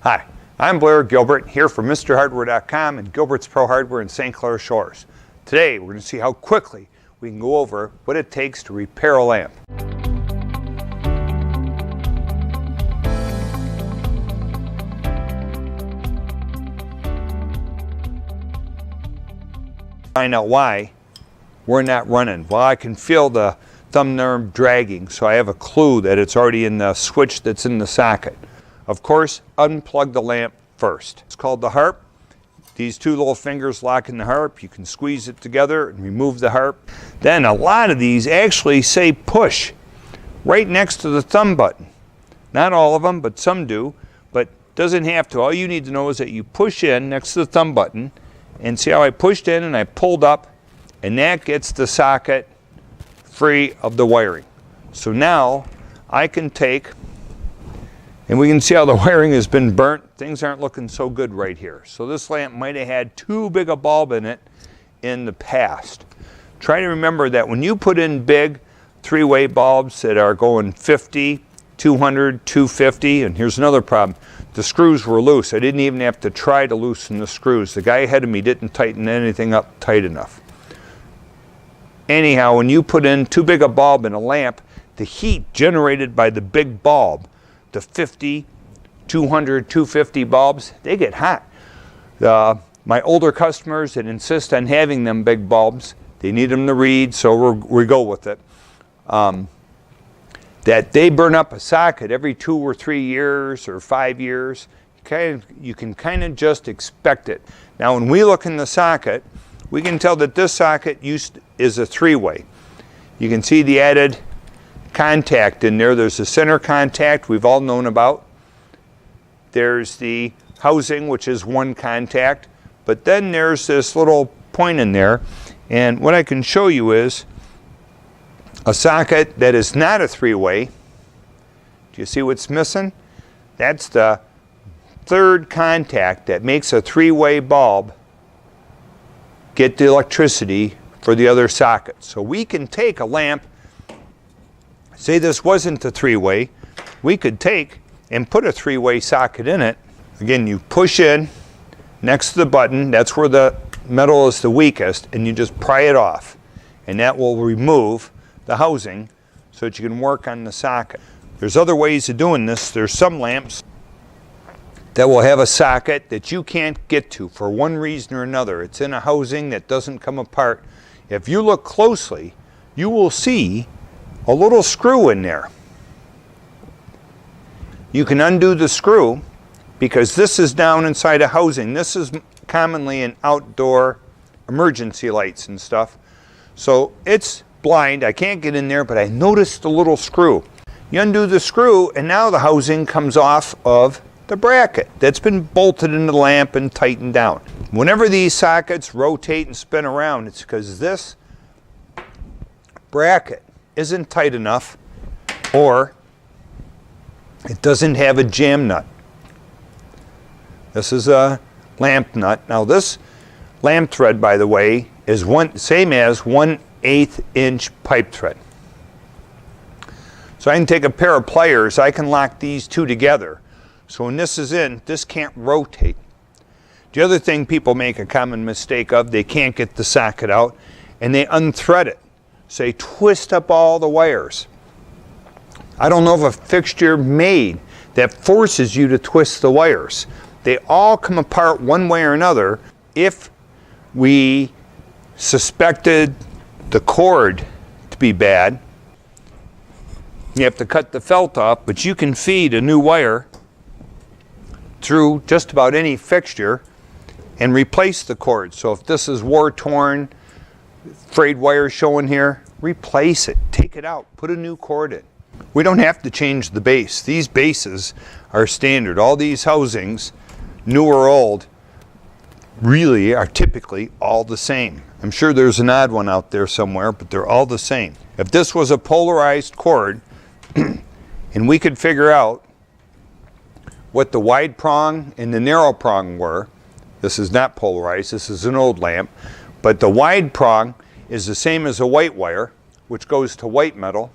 Hi, I'm Blair Gilbert here from MrHardware.com and Gilbert's Pro Hardware in St. Clair Shores. Today we're going to see how quickly we can go over what it takes to repair a lamp. Find out why we're not running. Well, I can feel the thumb nerve dragging, so I have a clue that it's already in the switch that's in the socket. Of course, unplug the lamp first. It's called the harp. These two little fingers lock in the harp. You can squeeze it together and remove the harp. Then a lot of these actually say push right next to the thumb button. Not all of them, but some do, but doesn't have to. All you need to know is that you push in next to the thumb button, and see how I pushed in and I pulled up, and that gets the socket free of the wiring. So now I can take, and we can see how the wiring has been burnt. Things aren't looking so good right here. So this lamp might have had too big a bulb in it in the past. Try to remember that when you put in big three-way bulbs that are going 50, 200, 250, and here's another problem. The screws were loose. I didn't even have to try to loosen the screws. The guy ahead of me didn't tighten anything up tight enough. Anyhow, when you put in too big a bulb in a lamp, the heat generated by the big bulb, the 50, 200, 250 bulbs, they get hot. My older customers that insist on having them big bulbs, they need them to read, so we go with it. That they burn up a socket every 2 or 3 years or 5 years. You can kind of just expect it. Now when we look in the socket, we can tell that this socket is a three-way. You can see the added contact in there. There's a center contact we've all known about. There's the housing, which is one contact, but then there's this little point in there, and what I can show you is a socket that is not a three-way. Do you see what's missing? That's the third contact that makes a three-way bulb get the electricity for the other socket. So we can take a lamp, say this wasn't a three-way, we could take and put a three-way socket in it. Again, you push in next to the button, that's where the metal is the weakest, and you just pry it off. And that will remove the housing so that you can work on the socket. There's other ways of doing this. There's some lamps that will have a socket that you can't get to for one reason or another. It's in a housing that doesn't come apart. If you look closely, you will see a little screw in there. You can undo the screw because this is down inside a housing. This is commonly in outdoor emergency lights and stuff. So it's blind, I can't get in there, but I noticed the little screw. You undo the screw and now the housing comes off of the bracket that's been bolted into the lamp and tightened down. Whenever these sockets rotate and spin around, it's because this bracket isn't tight enough or it doesn't have a jam nut. This is a lamp nut. Now this lamp thread, by the way, is same as 1/8 inch pipe thread. So I can take a pair of pliers, I can lock these two together. So when this is in, this can't rotate. The other thing people make a common mistake of, they can't get the socket out and they unthread it. So they twist up all the wires. I don't know of a fixture made that forces you to twist the wires. They all come apart one way or another. If we suspected the cord to be bad, you have to cut the felt off, but you can feed a new wire through just about any fixture and replace the cord. So if this is war-torn, frayed wire showing here, replace it, take it out, put a new cord in. We don't have to change the base. These bases are standard. All these housings, new or old, really are typically all the same. I'm sure there's an odd one out there somewhere, but they're all the same. If this was a polarized cord and we could figure out what the wide prong and the narrow prong were, this is not polarized, this is an old lamp, but the wide prong is the same as a white wire, which goes to white metal.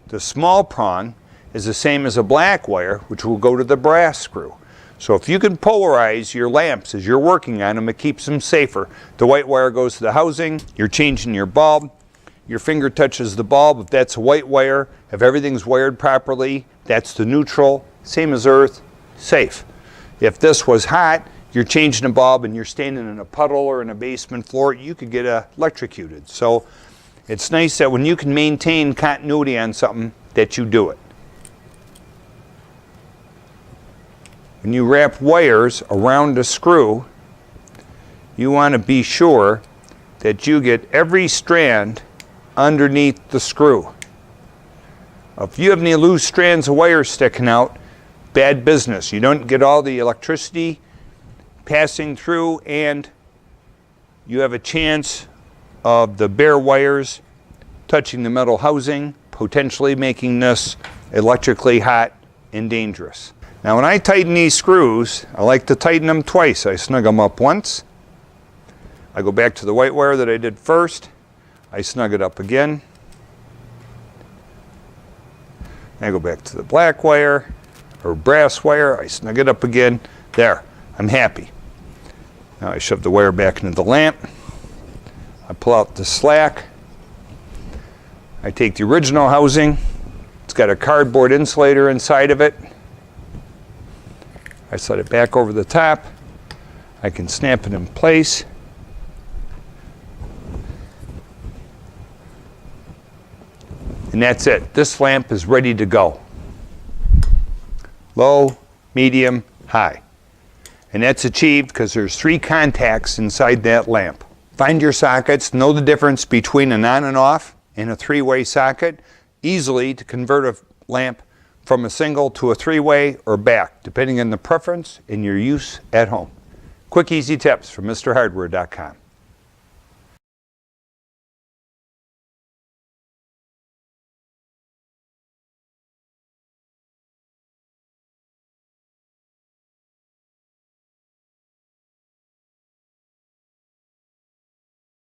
The small prong is the same as a black wire, which will go to the brass screw. So if you can polarize your lamps as you're working on them, it keeps them safer. The white wire goes to the housing, you're changing your bulb, your finger touches the bulb. If that's a white wire, if everything's wired properly, that's the neutral, same as earth, safe. If this was hot, you're changing a bulb and you're standing in a puddle or in a basement floor, you could get electrocuted. So it's nice that when you can maintain continuity on something, that you do it. When you wrap wires around a screw, you want to be sure that you get every strand underneath the screw. If you have any loose strands of wire sticking out, bad business. You don't get all the electricity passing through, and you have a chance of the bare wires touching the metal housing, potentially making this electrically hot and dangerous. Now when I tighten these screws, I like to tighten them twice. I snug them up once. I go back to the white wire that I did first. I snug it up again. I go back to the black wire or brass wire. I snug it up again. There, I'm happy. Now I shove the wire back into the lamp. I pull out the slack. I take the original housing. It's got a cardboard insulator inside of it. I slide it back over the top. I can snap it in place. And that's it. This lamp is ready to go. Low, medium, high. And that's achieved because there's 3 contacts inside that lamp. Find your sockets, know the difference between an on and off and a 3-way socket, easily to convert a lamp from a single to a 3-way or back, depending on the preference and your use at home. Quick, easy tips from MrHardware.com.